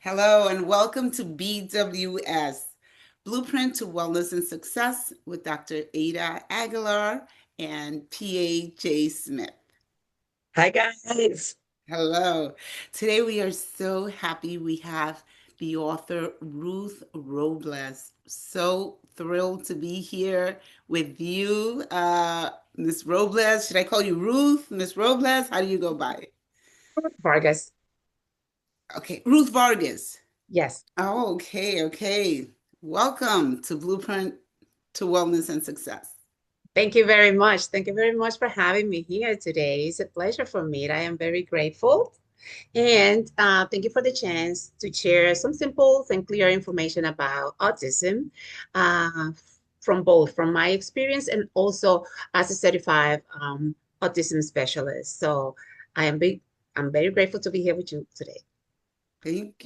Hello and welcome to B.W.S. Blueprint to Wellness and Success with Dr. Ada Aguilar and P.A.J. Smith. Hi guys. Hello. Today we are so happy we have the author Ruth Robles. So thrilled to be here with you, Miss Robles. Should I call you Ruth, Miss Robles? How do you go by it? Vargas. Okay, Ruth Vargas. Yes. Oh, okay. Welcome to Blueprint to Wellness and Success. Thank you very much. Thank you very much for having me here today. It's a pleasure for me. I am very grateful. And thank you for the chance to share some simple and clear information about autism uh, from my experience and also as a certified autism specialist. So I am big, I'm very grateful to be here with you today. Thank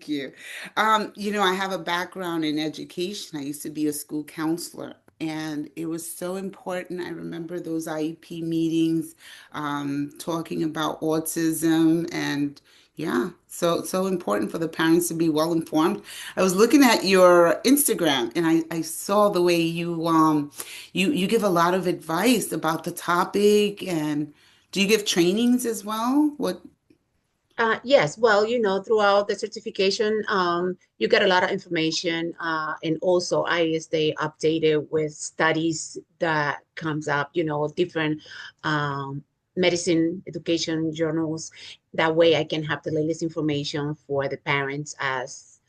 you. I have a background in education. I used to be a school counselor, and it was so important. I remember those IEP meetings, talking about autism, and yeah, so important for the parents to be well informed. I was looking at your Instagram, and I saw the way you give a lot of advice about the topic, and do you give trainings as well? What? Yes, well, throughout the certification, you get a lot of information, and also I stay updated with studies that comes up, different um, medicine education journals. That way, I can have the latest information for the parents as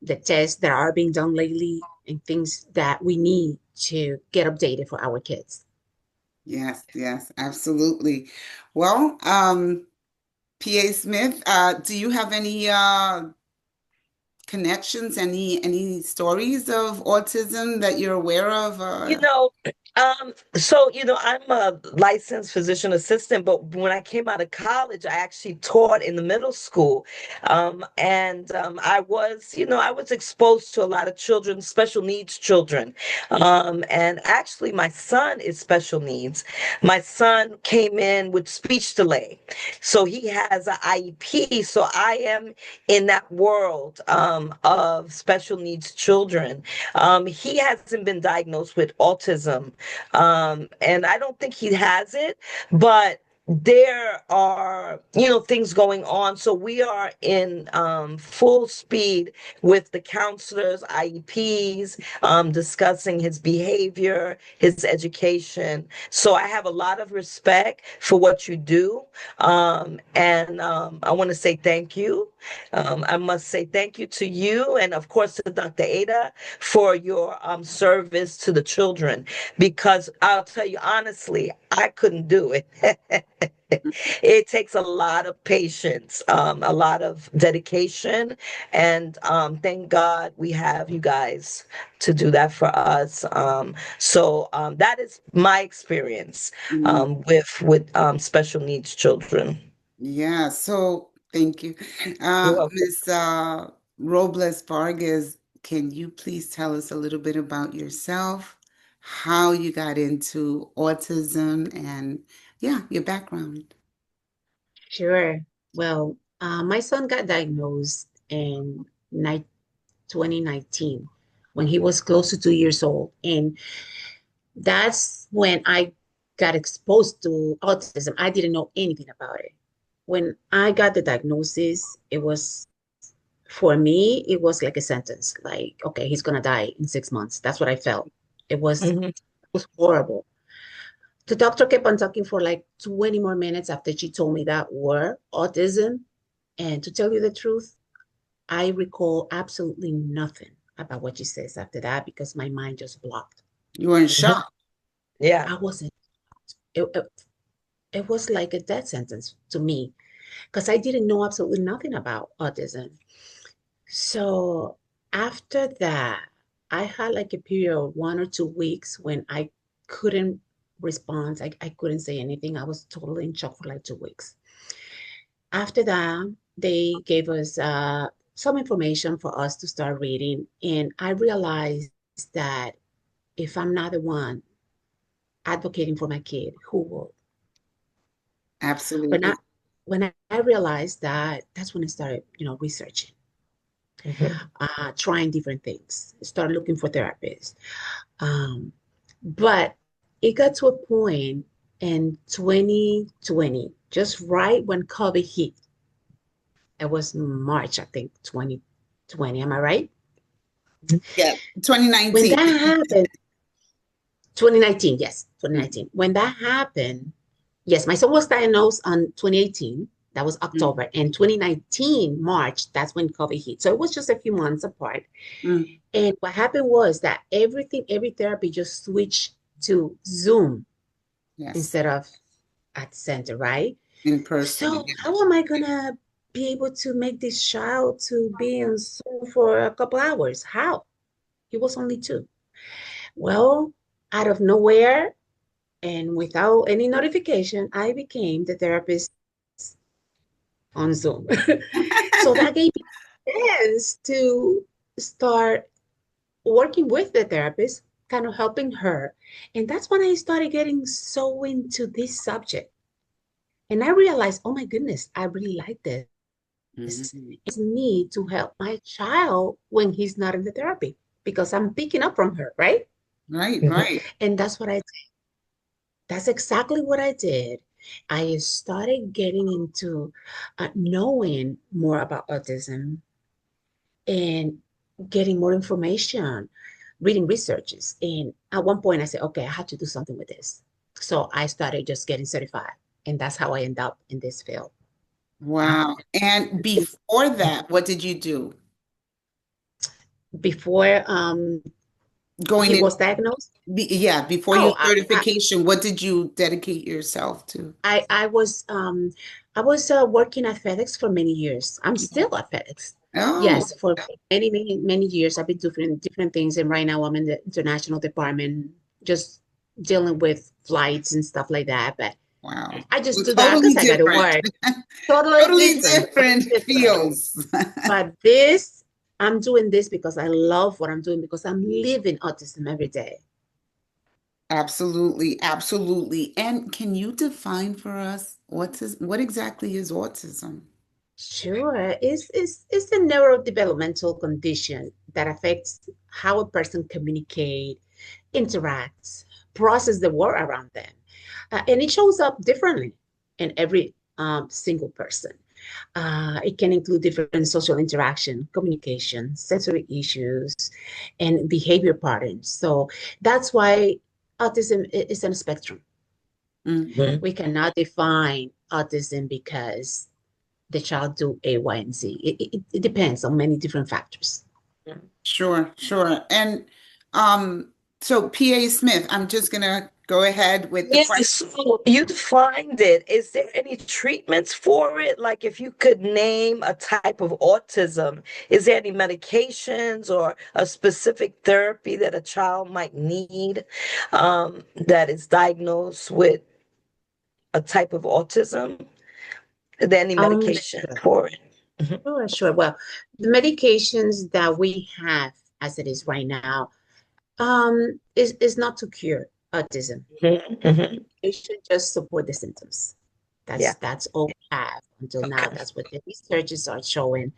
the tests that are being done lately and things that we need to get updated for our kids. Yes, absolutely. Well, PA Smith, do you have any connections, any stories of autism that you're aware of? You know, I'm a licensed physician assistant, but when I came out of college, I actually taught in the middle school. And I was exposed to a lot of children, special needs children. And actually, my son is special needs. My son came in with speech delay. So he has an IEP. So I am in that world of special needs children. He hasn't been diagnosed with autism, and I don't think he has it, but there are, things going on. So we are in full speed with the counselors, IEPs, discussing his behavior, his education. So I have a lot of respect for what you do. And I want to say thank you. I must say thank you to you and, of course, to Dr. Ada for your service to the children, because I'll tell you honestly, I couldn't do it. It takes a lot of patience, a lot of dedication, and thank God we have you guys to do that for us. So that is my experience Mm, with special needs children. yeah, so thank you. You're welcome. Miss Robles Vargas, can you please tell us a little bit about yourself, how you got into autism, and yeah, your background? Sure. Well, my son got diagnosed in 2019 when he was close to 2 years old. And that's when I got exposed to autism. I didn't know anything about it. When I got the diagnosis, for me, it was like a sentence, like, okay, he's gonna die in 6 months. That's what I felt. Mhm. It was horrible. The doctor kept on talking for like 20 more minutes after she told me that word, autism. And to tell you the truth, I recall absolutely nothing about what she says after that because my mind just blocked. You were in Mhm. shock. Yeah. I wasn't, it was like a death sentence to me because I didn't know absolutely nothing about autism. So after that, I had like a period of 1 or 2 weeks when I couldn't respond. I couldn't say anything. I was totally in shock for like 2 weeks. After that, they gave us some information for us to start reading. And I realized that if I'm not the one advocating for my kid, who will? When I Absolutely. when I realized that, that's when I started, researching. Mhm. trying different things, start looking for therapists. Um, but it got to a point in 2020, just right when COVID hit. It was March, I think, 2020. Am I right? Yeah, When 2019. that happened, 2019, yes, Mm, 2019. When that happened, yes, my son was diagnosed on 2018. That was mm, October. And 2019, March, that's when COVID hit. So it was just a few months apart. mm. And what happened was that every therapy just switched to Zoom Yes, instead of at the center, right? in person. So Yeah. how am I gonna be able to make this child to be on Zoom for a couple hours? How? He was only two. Well, out of nowhere and without any notification, I became the therapist on Zoom. So that gave me a chance to start working with the therapist, kind of helping her. And that's when I started getting so into this subject. And I realized, oh my goodness, I really like this. It's Mhm. me to help my child when he's not in the therapy because I'm picking up from her, right? Right, Mhm. right. And that's what I did. That's exactly what I did. I started getting into knowing more about autism and getting more information, reading researches. And at one point, I said, okay, I have to do something with this. So I started just getting certified. And that's how I end up in this field. Wow. And before that, what did you do? Before he Going in, was diagnosed, yeah, before your oh, certification, what did you dedicate yourself to? I was working at FedEx for many years. I'm still at FedEx. Oh, Yes, for many years. I've been doing different things, and right now I'm in the international department, just dealing with flights and stuff like that. But wow. I just So do that totally because I got to different. work. Totally Totally different, different totally different. fields. But this, I'm doing this because I love what I'm doing because I'm living autism every day. Absolutely, absolutely. And can you define for us what exactly is autism? Sure, it's a neurodevelopmental condition that affects how a person communicate, interacts, process the world around them, and it shows up differently in every single person. It can include different social interaction, communication, sensory issues, and behavior patterns. So that's why autism is on a spectrum. Mm, Mhm. We cannot define autism because the child do A, Y, and Z. It depends on many different factors. sure, sure. And um, so PA Smith, I'm just gonna go ahead with the Yeah, question. so you defined it. Is there any treatments for it? Like if you could name a type of autism, is there any medications or a specific therapy that a child might need that is diagnosed with a type of autism? Is there any medication Sure, for it? Mhm. sure. Well, the medications that we have as it is right now, is not to cure autism. Mhm, mhm. It should just support the symptoms. Yeah. That's all we have until now. Okay. That's what the researchers are showing.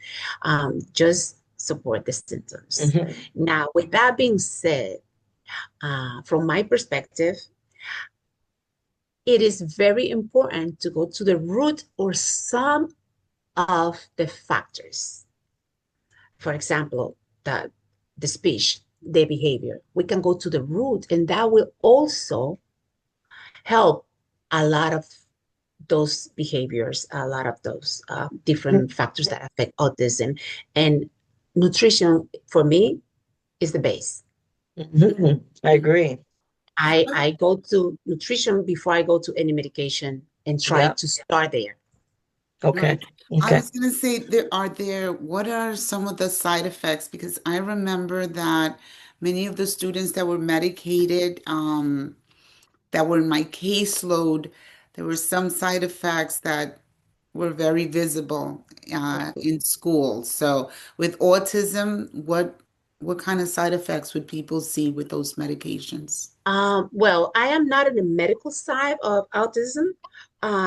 Just support the symptoms. Mhm. Now, with that being said, from my perspective, it is very important to go to the root or some of the factors. For example, the speech, the behavior. We can go to the root, and that will also help a lot of those behaviors, a lot of those different factors that affect autism. And nutrition, for me, is the base. Mhm. I agree. I go to nutrition before I go to any medication and try Yeah. to start there. Okay. Right. I Okay. was going to say, what are some of the side effects? Because I remember that many of the students that were medicated, that were in my caseload, there were some side effects that were very visible in school. So with autism, what kind of side effects would people see with those medications? Well, I am not in the medical side of autism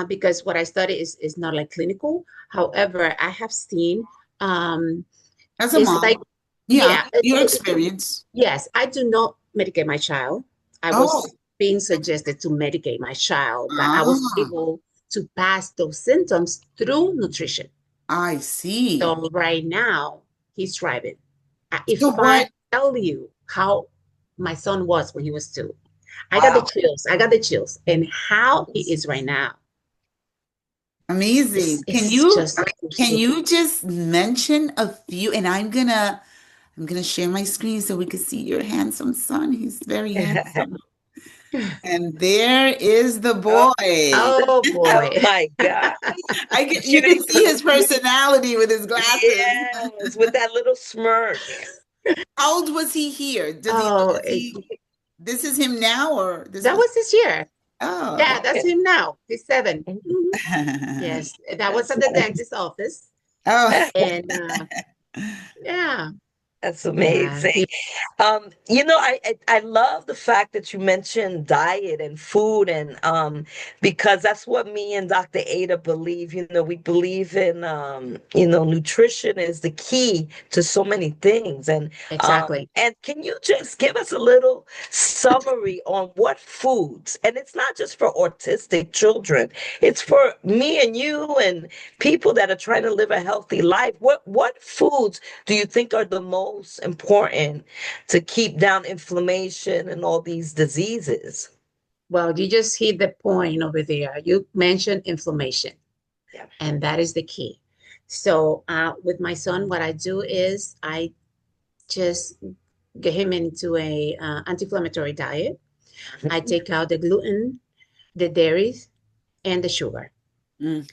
because what I study is not like clinical. However, I have seen um, As a It's mom, like, yeah, yeah, your experience. yes, I do not medicate my child. I Oh, was being suggested to medicate my child, but I was ah, able to pass those symptoms through nutrition. I see. So right now, he's thriving. So If I what? tell you how my son was when he was 2, I got the Wow, chills. I got the chills. And how he is right now, amazing. it's just Can so you just mention a few? And I'm gonna share my screen so we can see your handsome son. He's very handsome. And there is the Oh, boy. Oh oh boy. my God. You You should can have see his personality with his glasses. yes, with that little smirk. How old was he here? Oh, Is he, this is him now or this that was, was this year. oh. Yeah, that's Okay. him now. He's 7. Mhm. Yes, that was That's at the nice. dentist's office. Oh, And yeah, That's yeah, amazing. I love the fact that you mentioned diet and food and because that's what me and Dr. Ada believe. We believe in nutrition is the key to so many things. exactly. And can you just give us a little summary on what foods, and it's not just for autistic children, it's for me and you and people that are trying to live a healthy life. What foods do you think are the most important to keep down inflammation and all these diseases? Well, you just hit the point over there. You mentioned inflammation, Yeah. and that is the key. So, with my son, what I do is I just get him into a anti-inflammatory diet. I take out the gluten, the dairies, and the sugar. mm,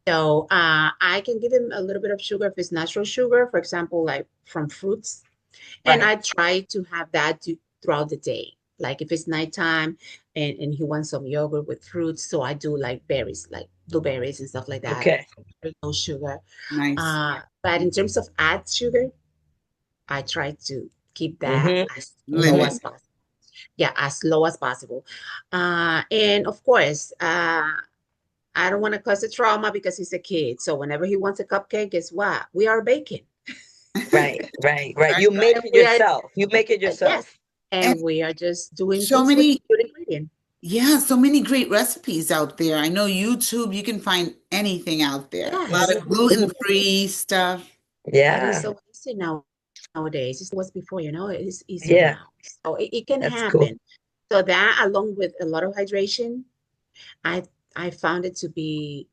So I can give him a little bit of sugar if it's natural sugar, for example, like from fruits. And Right. I try to have that throughout the day. Like if it's nighttime and he wants some yogurt with fruits, so I do like berries, like blueberries and stuff like that. Okay. There's no sugar. nice. But in terms of add sugar, I try to keep that Hmm. as low Hmm. Limit. as possible. Yeah, as low as possible. And of course, I don't want to cause a trauma because he's a kid. So whenever he wants a cupcake, guess what? We are baking. Right, right, right. You Right. make And it we are, yourself. You make it yes, yourself. And and we are just doing so things with many, good ingredient. yeah, so many great recipes out there. I know YouTube, you can find anything out there. A lot Yes, of gluten-free stuff. it is Yeah, so easy nowadays. It was before, it is easier yeah, now. So it can that's cool. happen. So that along with a lot of hydration, I I found it to be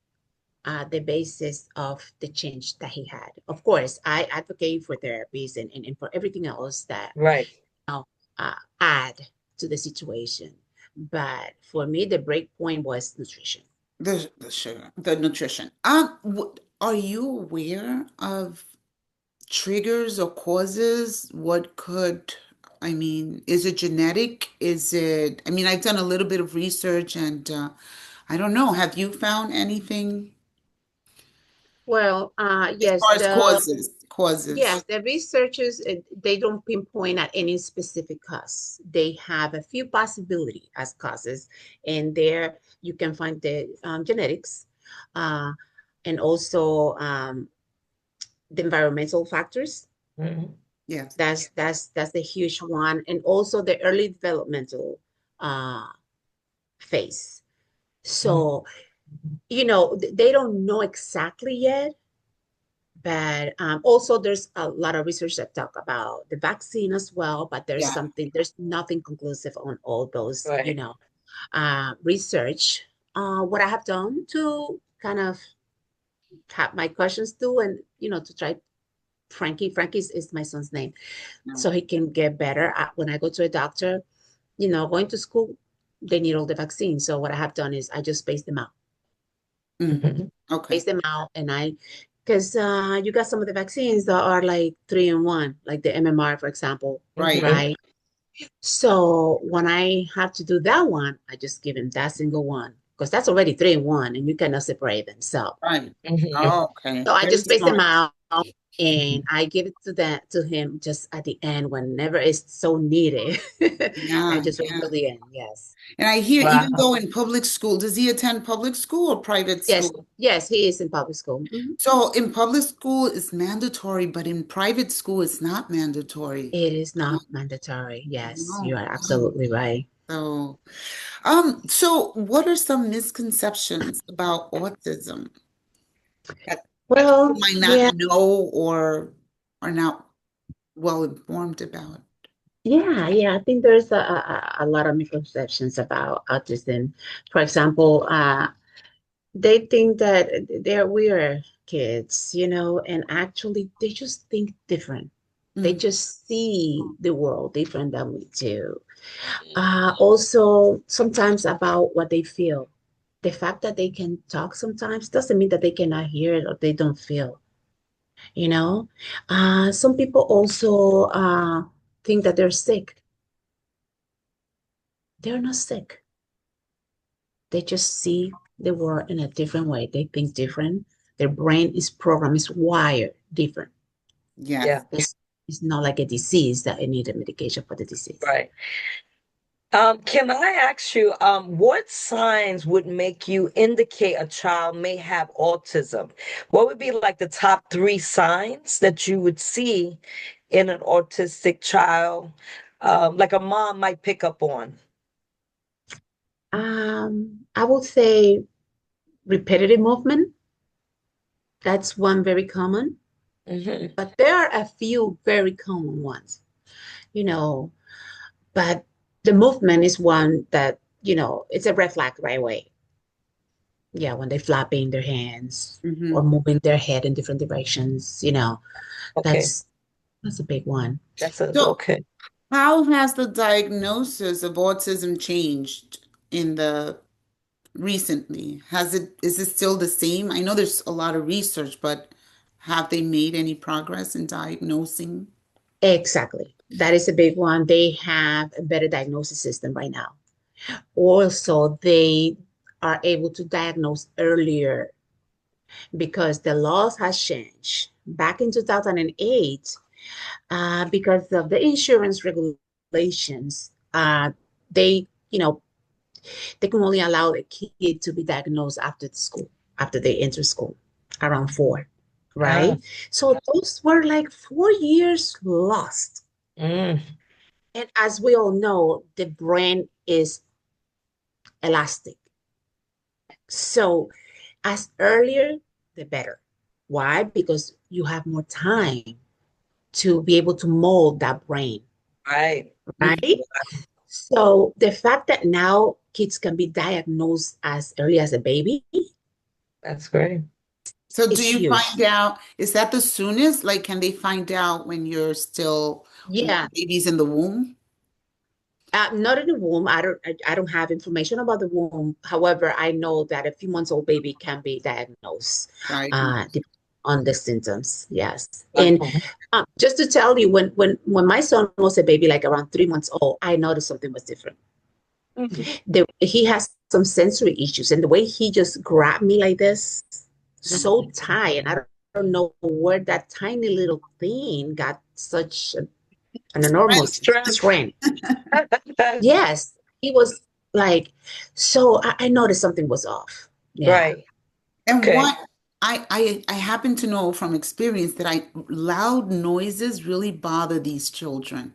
the basis of the change that he had. Of course, I advocate for therapies and for everything else that Right. add to the situation. But for me, the break point was nutrition. The sugar, the nutrition. Are you aware of triggers or causes? What could, I mean, is it genetic? I mean, I've done a little bit of research and I don't know. Have you found anything Well, as yes, far as causes? the researchers they don't pinpoint at any specific cause. They have a few possibility as causes, and there you can find the genetics, uh, and also the environmental factors. Hmm. Yes. That's the huge one, and also the early developmental uh, phase. So they don't know exactly yet, but also there's a lot of research that talk about the vaccine as well, but Yeah. there's nothing conclusive on all those, Right. research. What I have done to kind of have my questions too, and to try Frankie is my son's name, No. so he can get better. When I go to a doctor, going to school, they need all the vaccines. So what I have done is I just space them out, Mm. Hmm. Okay. space them out, and because you got some of the vaccines that are like 3-in-1, like the MMR, for example, Right. Hmm. right? So when I have to do that one, I just give him that single one because that's already 3-in-1, and you cannot separate them. So Right. Hmm. Oh, okay. so I Very just space them smart. out. and I give it to him just at the end whenever it's so needed. I Yeah, just wait yeah. till the end. Yes. And I hear even Wow. though in public school, does he attend public school or private Yes. school? Yes, he is in public school. Mhm. So in public school it's mandatory, but in private school it's not mandatory. It is No, not mandatory. Yes, no, you are no. absolutely right. So, so what are some misconceptions about autism that people Well, might not yeah, know or are not well informed about? yeah. I think there's a lot of misconceptions about autism. For example, they think that they're weird kids, and actually they just think different. They Mm, just see the world different than we do. Also, sometimes about what they feel. The fact that they can talk sometimes doesn't mean that they cannot hear it or they don't feel, you know? Some people also think that they're sick. They're not sick. They just see the world in a different way. They think different. Their brain is programmed, is wired different. Yeah, yes. It's not like a disease that I need a medication for the disease. right. Can I ask you, what signs would make you indicate a child may have autism? What would be like the top three signs that you would see in an autistic child, like a mom might pick up on? I would say repetitive movement. That's one very common, Hmm. but there are a few very common ones, you know, but the movement is one that, it's a red flag right away. Yeah, when they're flapping their hands or Hmm. moving their head in different directions, Okay, that's that's a big one. that's a So okay. how has the diagnosis of autism changed in the recently? Is it still the same? I know there's a lot of research, but have they made any progress in diagnosing? Exactly. That is a big one. They have a better diagnosis system right now. Also, they are able to diagnose earlier because the laws has changed. Back in 2008, because of the insurance regulations, they, you know, they can only allow a kid to be diagnosed after the school, after they enter school, around 4, Ah, right? So those were like 4 years lost. mm, And as we all know, the brain is elastic. So as earlier, the better. Why? Because you have more time to be able to mold that brain, right. right? Mhm. So the fact that now kids can be diagnosed as early as a baby That's great. So do is you huge. find out, is that the soonest? Like, can they find out when you're still, when Yeah, the baby's in the womb? not in the womb. I don't have information about the womb. However, I know that a few months old baby can be diagnosed Diagnosed. depending on the symptoms. Yes, and Wow. just to tell you, when my son was a baby, like around 3 months old, I noticed something was different. Mhm. He has some sensory issues, and the way he just grabbed me like this, so Mhm. tight, and I don't know where that tiny little thing got such an enormous Strength. strength. Yes, he was like, so I noticed something was off. Yeah. Right. And Okay. what I happen to know from experience that loud noises really bother these children.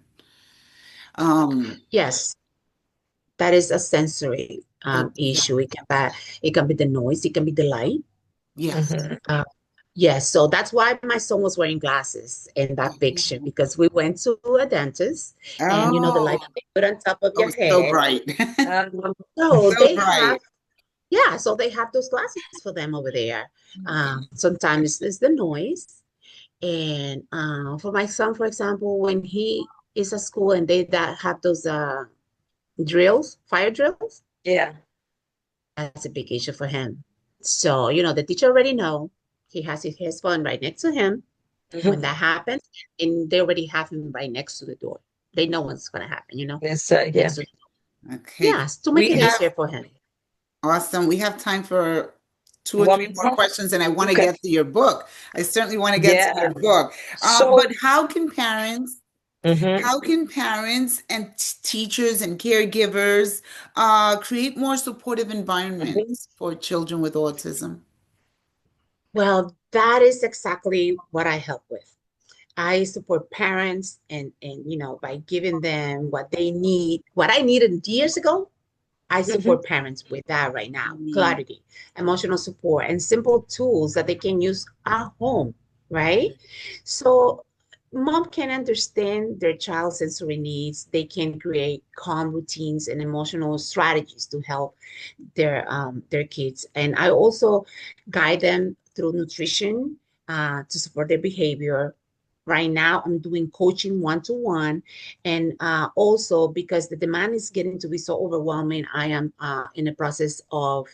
Um, Yes, that is a sensory yeah, issue. It can be the noise, it can be the light. yes. Hmm. Uh, yes, so that's why my son was wearing glasses in that picture because we went to a dentist and the Oh, light that they put on top of oh, your so head. bright. Um, So So they have bright. Yeah, so they have those glasses for them over there. Sometimes it's the noise. And for my son, for example, when he is at school and they that have those drills, fire drills, yeah. that's a big issue for him. So, the teacher already know he has his phone right next to him. When Mhm. that happens, and they already have him right next to the door. They know what's going to happen, It's yeah. next to, Okay. yes, to make We it have easier for him. awesome. We have time for two or One three more more? questions, and I want to Okay. get to your book. I certainly want to get to Yeah. your book. So, But mhm, how can parents and teachers and caregivers create more supportive mhm, environments for children with autism? Well, that is exactly what I help with. I support parents and by giving them what they need, what I needed years ago. I mhm, support parents with that right now. Mm, Clarity, emotional support, and simple tools that they can use at home, right? So mom can understand their child's sensory needs. They can create calm routines and emotional strategies to help their kids. And I also guide them through nutrition to support their behavior. Right now, I'm doing coaching one-to-one, and also because the demand is getting to be so overwhelming, I am in the process of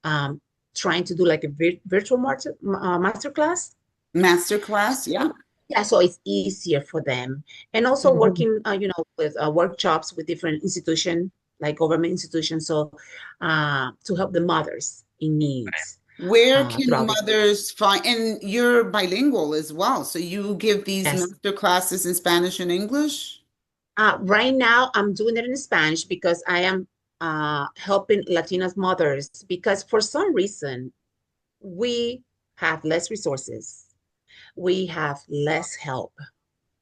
um, trying to do like a virtual master class. masterclass, yeah. Yeah, so it's easier for them. And also mhm. working, with workshops with different institutions, like government institutions, so to help the mothers in needs Where can throughout the mothers find, and you're bilingual as well, so you give these yes. master classes in Spanish and English? Right now, I'm doing it in Spanish because I am helping Latinas mothers because for some reason we have less resources, we have less help.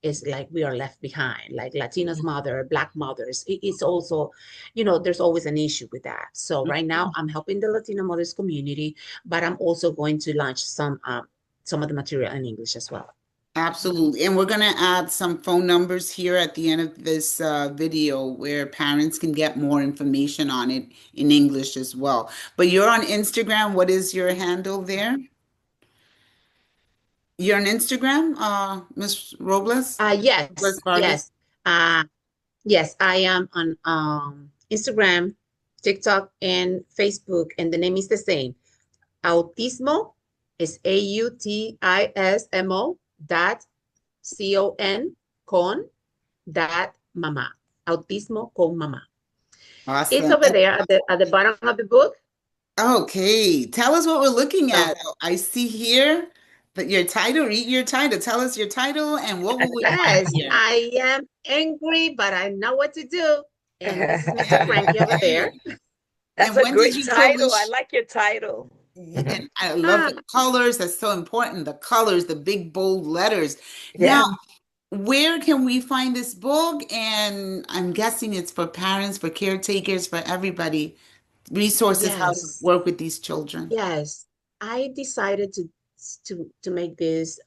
It's like we are left behind, like Latinas mother, Black mothers. It's also, there's always an issue with that. So right now, I'm helping the Latina mothers community, but I'm also going to launch some of the material in English as well. Absolutely. And we're going to add some phone numbers here at the end of this video where parents can get more information on it in English as well. But you're on Instagram. What is your handle there? You're on Instagram, Miss Robles? Yes, Robles Vargas? yes. Yes, I am on Instagram, TikTok, and Facebook, and the name is the same. Autismo is AUTISMO dot con dot mama. Autismo con mama. It's Awesome. over there at the bottom of the book. Okay, tell us what we're looking So at. I see here that your title, read your title. Tell us your title and what will we find yes, here? I am angry, but I know what to do. And this is Mr. Frankie over there. That's And a when did great you title. I publish? like your title. And I love the colors. That's so important. The colors, the big bold letters. Now, Yeah. where can we find this book? And I'm guessing it's for parents, for caretakers, for everybody. Resources, how to Yes. work with these children. Yes, I decided to make this.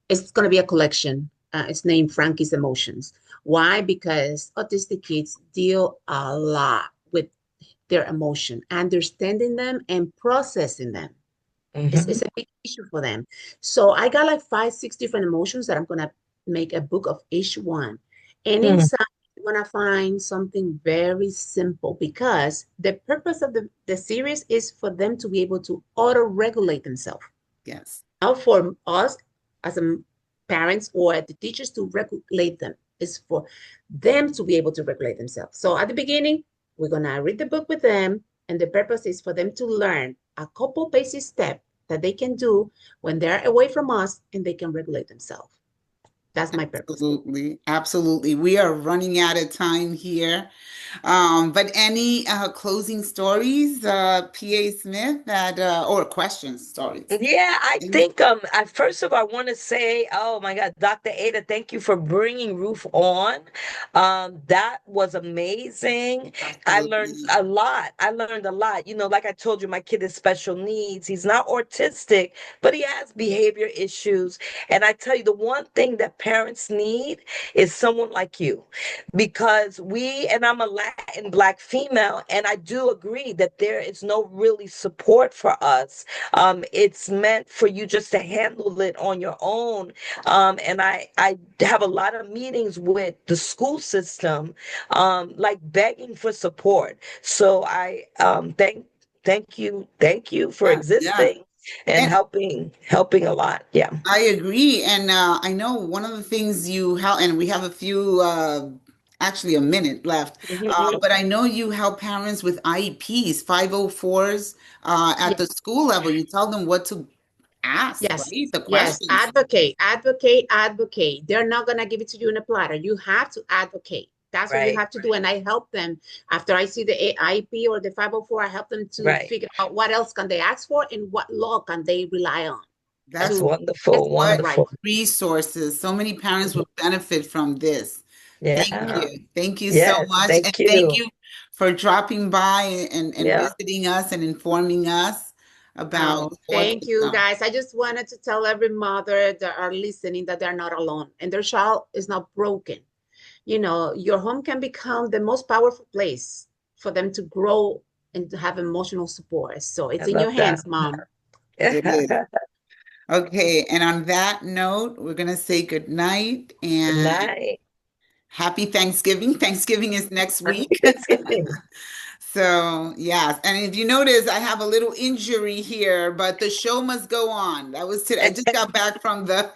It's going to be a collection. It's named Frankie's Emotions. Why? Because autistic kids deal a lot with their emotion, understanding them and processing them. It's Hmm. a big issue for them. So I got like five, six different emotions that I'm gonna make a book of each one. And inside, you're gonna find something very simple because the purpose of the series is for them to be able to auto-regulate themselves. Yes. Not for us as parents or the teachers to regulate them. It's for them to be able to regulate themselves. So at the beginning, we're gonna read the book with them, and the purpose is for them to learn a couple basic steps that they can do when they're away from us and they can regulate themselves. That's my purpose. Absolutely, absolutely. We are running out of time here. But any closing stories, PA Smith, that or questions, stories? Yeah, I Any- think I first of all I want to say, oh my God, Dr. Ada, thank you for bringing Ruth on. That was amazing. I learned Absolutely. a lot. I learned a lot. Like I told you, my kid has special needs. He's not autistic, but he has behavior issues. And I tell you, the one thing that parents need is someone like you. Because and I'm a Latin Black female, and I do agree that there is no really support for us. It's meant for you just to handle it on your own. And I have a lot of meetings with the school system, like begging for support. So I thank you for Yeah, yeah. existing and And helping a lot. Yeah. I agree. And I know one of the things you help, and we have a few actually a minute left. Mhm. But I know you help parents with IEPs, 504s, at the school level. You tell them what to ask, Yes, right? The yes. questions. Advocate, advocate, advocate. They're not gonna give it to you in a platter. You have to advocate. That's what you Right, have to do. And I help them after I see the IEP or the 504, I help them to right. figure out what else can they ask for and what law can they rely on That's That's to get wonderful, stuff what right. wonderful. resources. So many parents will benefit from this. Thank Yeah. Yeah. you. Thank you so Yes, much. And thank thank you. you for dropping by and Yeah, visiting us and informing us about Oh, thank you autism. guys. I just wanted to tell every mother that are listening that they're not alone and their child is not broken. You know, your home can become the most powerful place for them to grow and to have emotional support. So I it's in love your that. hands, mom. Good. Okay, and on that note, we're going to say good night Good and night. happy Thanksgiving. Thanksgiving is next Happy week. Thanksgiving. So, yes. And if you notice, I have a little injury here, but the show must go on. That was today. I just got back from the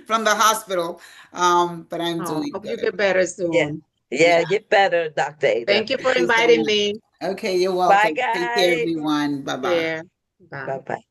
from the hospital. But I'm Oh, doing hope you good. get better Yeah, soon. yeah, Yeah. get better, Dr. Ada. Thank you for Thank you so inviting much. me. Okay, you're Bye, welcome. Take care, guys. everyone. Bye bye. There. Bye. Bye-bye.